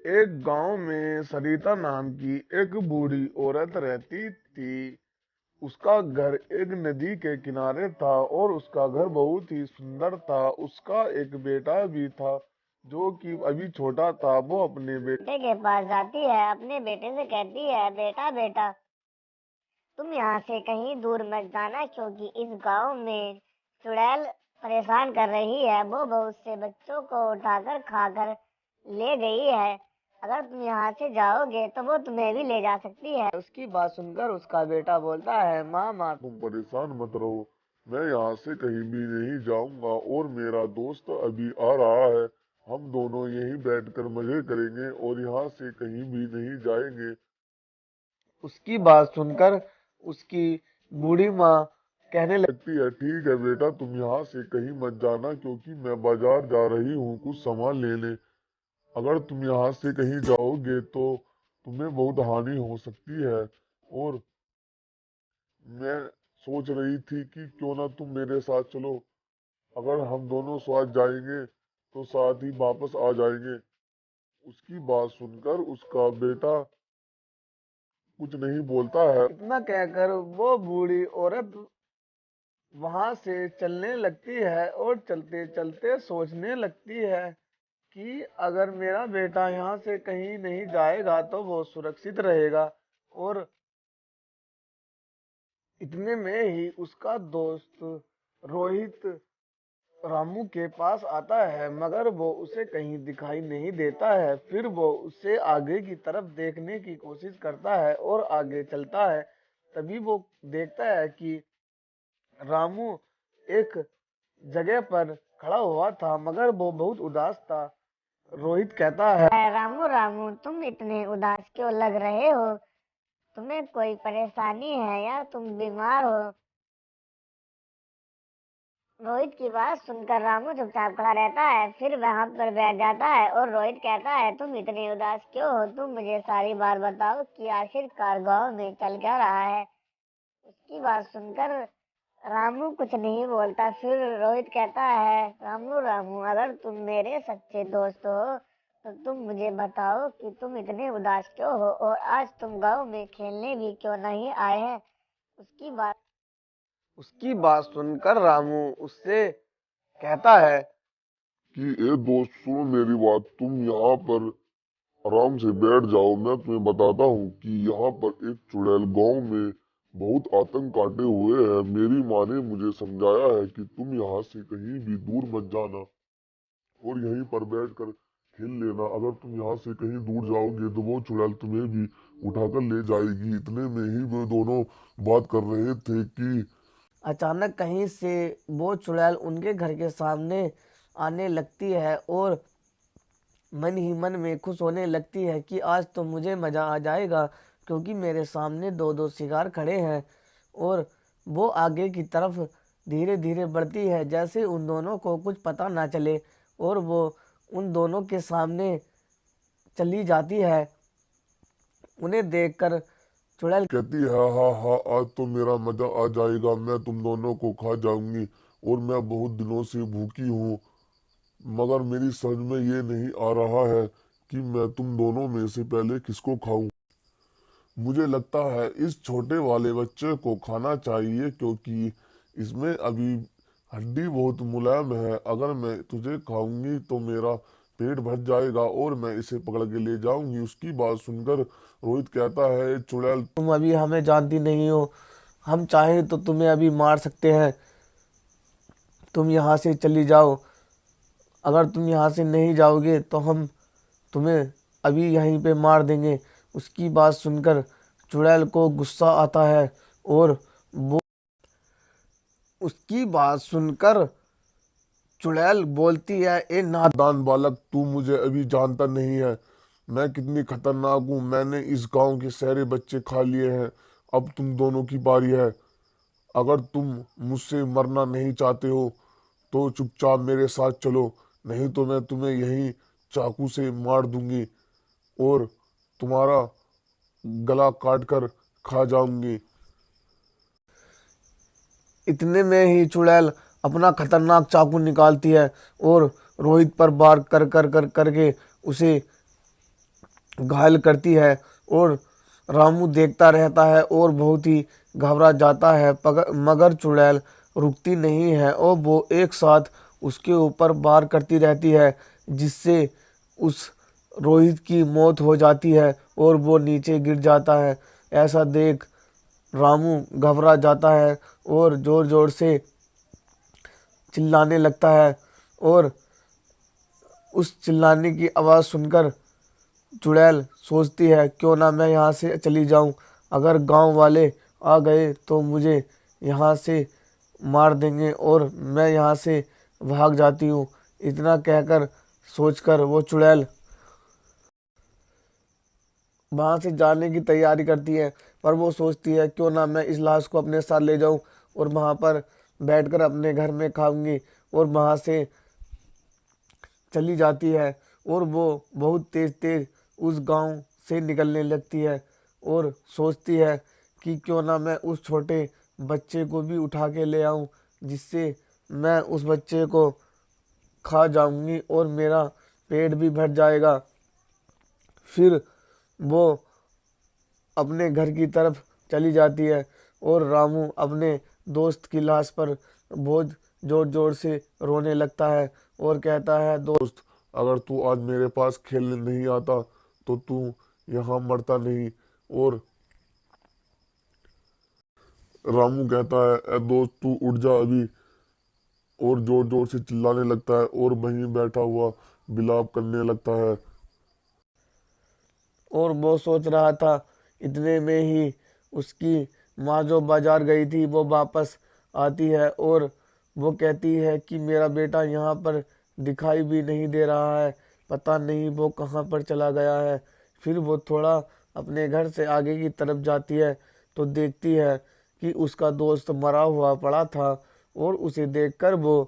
एक गांव में सरिता नाम की एक बूढ़ी औरत रहती थी। उसका घर एक नदी के किनारे था और उसका घर बहुत ही सुंदर था। उसका एक बेटा भी था जो कि अभी छोटा था। वो अपने बेटे के पास जाती है, अपने बेटे से कहती है, बेटा बेटा तुम यहाँ से कहीं दूर मत जाना, क्योंकि इस गांव में चुड़ैल परेशान कर रही है। वो बहुत से बच्चों को उठाकर खाकर ले गई है। अगर तुम यहाँ से जाओगे तो वो तुम्हें भी ले जा सकती है। उसकी बात सुनकर उसका बेटा बोलता है, माँ तुम परेशान मत रहो, मैं यहाँ से कहीं भी नहीं जाऊंगा और मेरा दोस्त अभी आ रहा है। हम दोनों यहीं बैठकर मजे करेंगे और यहाँ से कहीं भी नहीं जाएंगे। उसकी बात सुनकर उसकी बूढ़ी माँ कहने लगती है, ठीक है बेटा, तुम यहाँ से कहीं मत जाना, क्योंकि मैं बाजार जा रही हूँ कुछ सामान लेने। अगर तुम यहाँ से कहीं जाओगे तो तुम्हें बहुत हानि हो सकती है। और मैं सोच रही थी कि क्यों ना तुम मेरे साथ चलो। अगर हम दोनों साथ जाएंगे तो साथ ही वापस आ जाएंगे। उसकी बात सुनकर उसका बेटा कुछ नहीं बोलता है। इतना कहकर वो बूढ़ी औरत वहां से चलने लगती है और चलते चलते सोचने लगती है कि अगर मेरा बेटा यहाँ से कहीं नहीं जाएगा तो वो सुरक्षित रहेगा। और इतने में ही उसका दोस्त रोहित रामू के पास आता है, मगर वो उसे कहीं दिखाई नहीं देता है। फिर वो उससे आगे की तरफ देखने की कोशिश करता है और आगे चलता है। तभी वो देखता है कि रामू एक जगह पर खड़ा हुआ था, मगर वो बहुत उदास था। रोहित कहता है, रामू रामू तुम इतने उदास क्यों लग रहे हो? तुम्हें कोई परेशानी है या तुम बीमार हो? रोहित की बात सुनकर रामू चुपचाप खड़ा रहता है, फिर वहां पर बैठ जाता है और रोहित कहता है, तुम इतने उदास क्यों हो? तुम मुझे सारी बात बताओ कि आखिरकार गांव में चल क्या रहा है। उसकी बात सुनकर रामू कुछ नहीं बोलता। फिर रोहित कहता है, रामू रामू अगर तुम मेरे सच्चे दोस्त हो तो तुम मुझे बताओ कि तुम इतने उदास क्यों हो और आज तुम गांव में खेलने भी क्यों नहीं आए हैं। उसकी बात सुनकर रामू उससे कहता है कि ए दोस्त, सुनो मेरी बात, तुम यहाँ पर आराम से बैठ जाओ। मैं तुम्हें बताता हूँ कि यहाँ पर एक चुड़ैल गांव में बहुत आतंक काटे हुए है। मेरी माँ ने मुझे समझाया है कि तुम यहाँ से कहीं भी दूर मत जाना और यहीं पर बैठकर खेल लेना। अगर तुम यहाँ से कहीं दूर जाओगे तो वो चुड़ैल तुम्हें भी उठाकर ले जाएगी। इतने में ही वे दोनों बात कर रहे थे कि अचानक कहीं से वो चुड़ैल उनके घर के सामने आने लगती है और मन ही मन में खुश होने लगती है कि आज तो मुझे मज़ा आ जाएगा, क्योंकि मेरे सामने दो दो शिकार खड़े हैं। और वो आगे की तरफ धीरे धीरे बढ़ती है, जैसे उन दोनों को कुछ पता ना चले, और वो उन दोनों के सामने चली जाती है। उन्हें देखकर चुड़ैल कहती है, हाँ हाँ, आज तो मेरा मजा आ जाएगा, मैं तुम दोनों को खा जाऊंगी और मैं बहुत दिनों से भूखी हूँ। मगर मेरी समझ में ये नहीं आ रहा है कि मैं तुम दोनों में से पहले किसको खाऊं। मुझे लगता है इस छोटे वाले बच्चे को खाना चाहिए, क्योंकि इसमें अभी हड्डी बहुत मुलायम है। अगर मैं तुझे खाऊंगी तो मेरा पेट भर जाएगा और मैं इसे पकड़ के ले जाऊंगी। उसकी बात सुनकर रोहित कहता है, चुड़ैल तुम अभी हमें जानती नहीं हो, हम चाहें तो तुम्हें अभी मार सकते हैं। तुम यहाँ से चली जाओ। अगर तुम यहाँ से नहीं जाओगे तो हम तुम्हें अभी यहीं पे मार देंगे। उसकी बात सुनकर चुड़ैल को गुस्सा आता है और वो उसकी बात सुनकर चुड़ैल बोलती है, ए नादान बालक, तू मुझे अभी जानता नहीं है, मैं कितनी खतरनाक हूँ। मैंने इस गांव के सारे बच्चे खा लिए हैं, अब तुम दोनों की बारी है। अगर तुम मुझसे मरना नहीं चाहते हो तो चुपचाप मेरे साथ चलो, नहीं तो मैं तुम्हें यहीं चाकू से मार दूंगी और तुम्हारा गला काट कर खा जाऊंगी। इतने में ही चुड़ैल अपना खतरनाक चाकू निकालती है और रोहित पर वार कर कर कर करके उसे घायल करती है। और रामू देखता रहता है और बहुत ही घबरा जाता है, मगर चुड़ैल रुकती नहीं है और वो एक साथ उसके ऊपर वार करती रहती है, जिससे उस रोहित की मौत हो जाती है और वो नीचे गिर जाता है। ऐसा देख रामू घबरा जाता है और जोर जोर से चिल्लाने लगता है। और उस चिल्लाने की आवाज़ सुनकर चुड़ैल सोचती है, क्यों ना मैं यहाँ से चली जाऊँ। अगर गांव वाले आ गए तो मुझे यहाँ से मार देंगे और मैं यहाँ से भाग जाती हूँ। इतना कहकर सोचकर वो चुड़ैल वहाँ से जाने की तैयारी करती है। पर वो सोचती है, क्यों ना मैं इस लाश को अपने साथ ले जाऊँ और वहाँ पर बैठकर अपने घर में खाऊंगी। और वहाँ से चली जाती है और वो बहुत तेज तेज उस गांव से निकलने लगती है और सोचती है कि क्यों ना मैं उस छोटे बच्चे को भी उठा के ले आऊं, जिससे मैं उस बच्चे को खा जाऊंगी और मेरा पेट भी भर जाएगा। फिर वो अपने घर की तरफ चली जाती है और रामू अपने दोस्त की लाश पर बहुत जोर जोर से रोने लगता है और कहता है, दोस्त, अगर तू आज मेरे पास खेलने नहीं आता तो तू यहाँ मरता नहीं। और रामू कहता है, ए दोस्त तू उठ जा अभी। और जोर जोर से चिल्लाने लगता है और वहीं बैठा हुआ विलाप करने लगता है। और वो सोच रहा था। इतने में ही उसकी माँ जो बाजार गई थी वो वापस आती है और वो कहती है कि मेरा बेटा यहाँ पर दिखाई भी नहीं दे रहा है, पता नहीं वो कहाँ पर चला गया है। फिर वो थोड़ा अपने घर से आगे की तरफ जाती है तो देखती है कि उसका दोस्त मरा हुआ पड़ा था। और उसे देखकर वो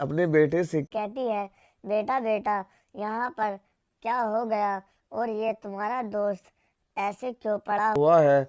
अपने बेटे से कहती है, बेटा बेटा यहाँ पर क्या हो गया और ये तुम्हारा दोस्त ऐसे क्यों पड़ा हुआ है।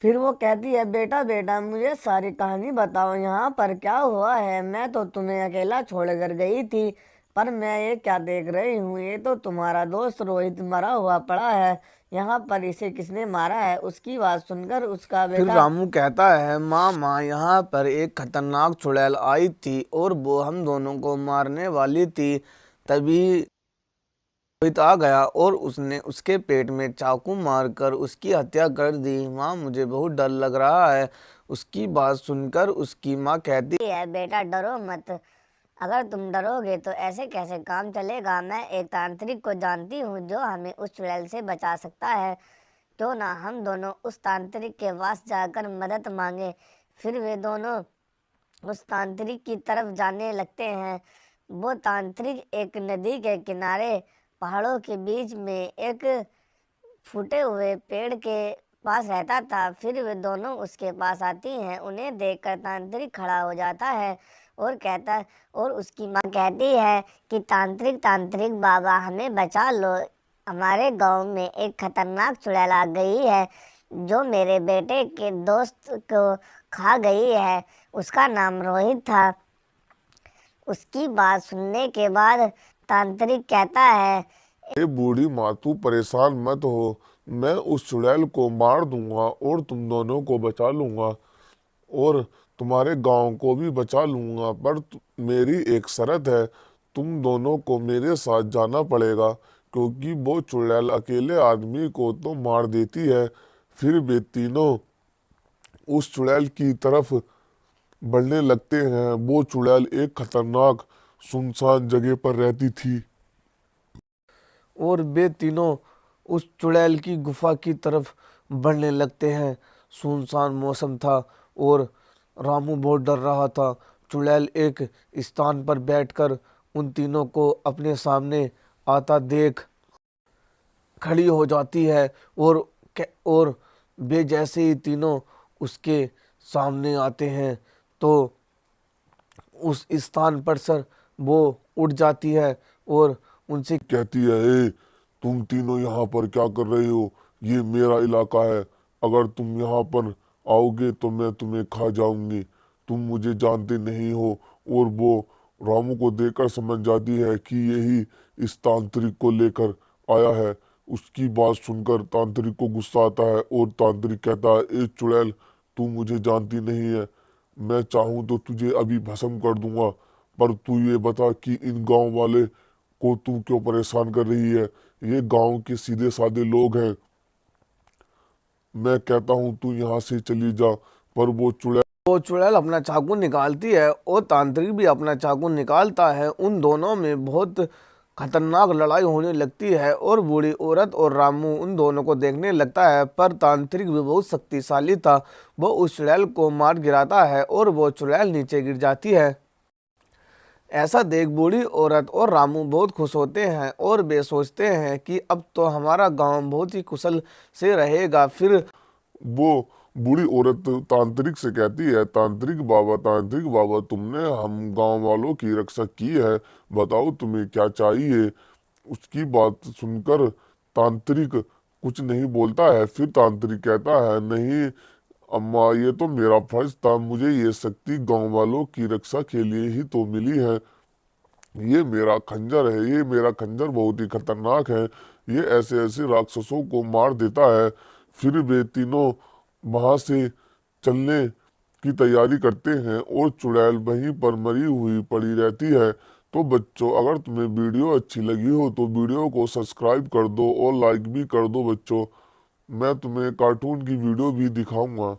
फिर वो कहती है, बेटा बेटा मुझे सारी कहानी बताओ, यहाँ पर क्या हुआ है। मैं तो तुम्हें अकेला छोड़कर गई थी, पर मैं ये क्या देख रही हूँ, ये तो तुम्हारा दोस्त रोहित मरा हुआ पड़ा है। यहाँ पर इसे किसने मारा है। उसकी बात सुनकर उसका फिर बेटा रामू कहता है, मामा यहाँ पर एक खतरनाक चुड़ैल आई थी और वो हम दोनों को मारने वाली थी। तभी रोहित आ गया और उसने उसके पेट में चाकू मारकर उसकी हत्या कर दी। माँ मुझे बहुत डर लग रहा है। उसकी बात सुनकर उसकी माँ कहती है, बेटा डरो मत, अगर तुम डरोगे तो ऐसे कैसे काम चलेगा। मैं एक तांत्रिक को जानती हूँ जो हमें उस चुड़ैल से बचा सकता है। क्यों ना हम दोनों उस तांत्रिक के पास जाकर मदद मांगे। फिर वे दोनों उस तांत्रिक की तरफ जाने लगते हैं। वो तांत्रिक एक नदी के किनारे पहाड़ों के बीच में एक फूटे हुए पेड़ के पास रहता था। फिर वे दोनों उसके पास आती हैं। उन्हें देखकर तांत्रिक खड़ा हो जाता है और कहता और उसकी माँ कहती है कि तांत्रिक तांत्रिक बाबा हमें बचा लो, हमारे गांव में एक खतरनाक चुड़ैल आ गई है जो मेरे बेटे के दोस्त को खा गई है। उसका नाम रोहित था। उसकी बात सुनने के बाद तांत्रिक कहता है, ए बूढ़ी माँ तू परेशान मत हो, मैं उस चुड़ैल को मार दूंगा और तुम दोनों को बचा लूंगा और तुम्हारे गांव को भी बचा लूंगा। पर मेरी एक शर्त है, तुम दोनों को मेरे साथ जाना पड़ेगा, क्योंकि वो चुड़ैल अकेले आदमी को तो मार देती है। फिर वे तीनों उस चुड़ैल की तरफ बढ़ने लगते हैं। वो चुड़ैल एक खतरनाक सुनसान जगह पर रहती थी। और वे तीनों उस चुड़ैल की गुफा की तरफ बढ़ने लगते हैं। सुनसान मौसम था और रामू बहुत डर रहा था। चुड़ैल एक स्थान पर बैठकर उन तीनों को अपने सामने आता देख खड़ी हो जाती है और और वे जैसे ही तीनों उसके सामने आते हैं तो उस स्थान पर सर वो उठ जाती है और उनसे कहती है, ए तुम तीनों यहाँ पर क्या कर रहे हो, ये मेरा इलाका है। अगर तुम यहाँ पर आओगे तो मैं तुम्हें खा जाऊंगी, तुम मुझे जानते नहीं हो। और वो रामू को देखकर समझ जाती है कि यही इस तांत्रिक को लेकर आया है। उसकी बात सुनकर तांत्रिक को गुस्सा आता है और तांत्रिक कहता है, ए चुड़ैल, तू मुझे जानती नहीं है। मैं चाहूं तो तुझे अभी भस्म कर दूंगा, पर तू ये बता कि इन गांव वाले को तू क्यों परेशान कर रही है। ये गांव के सीधे साधे लोग हैं। मैं कहता हूँ तू यहाँ से चली जा। पर वो चुड़ैल अपना चाकू निकालती है और तांत्रिक भी अपना चाकू निकालता है। उन दोनों में बहुत खतरनाक लड़ाई होने लगती है और बूढ़ी औरत और रामू उन दोनों को देखने लगता है। पर तांत्रिक भी बहुत शक्तिशाली था, वो उस चुड़ैल को मार गिराता है और वो चुड़ैल नीचे गिर जाती है। ऐसा देख बूढ़ी औरत और रामू बहुत खुश होते हैं और वे सोचते हैं कि अब तो हमारा गांव बहुत ही कुशल से रहेगा। फिर वो बूढ़ी औरत तांत्रिक से कहती है, तांत्रिक बाबा, तुमने हम गांव वालों की रक्षा की है, बताओ तुम्हें क्या चाहिए। उसकी बात सुनकर तांत्रिक कुछ नहीं बोलता है। फिर तांत्रिक कहता है, नहीं अम्मा, ये तो मेरा फर्ज था। मुझे ये शक्ति गांव वालों की रक्षा के लिए ही तो मिली है। ये मेरा खंजर है, ये मेरा खंजर बहुत ही खतरनाक है। ये ऐसे ऐसे राक्षसों को मार देता है। फिर वे तीनों वहां से चलने की तैयारी करते हैं और चुड़ैल वहीं पर मरी हुई पड़ी रहती है। तो बच्चों, अगर तुम्हें वीडियो अच्छी लगी हो तो वीडियो को सब्सक्राइब कर दो और लाइक भी कर दो बच्चों। मैं तुम्हें कार्टून की वीडियो भी दिखाऊंगा।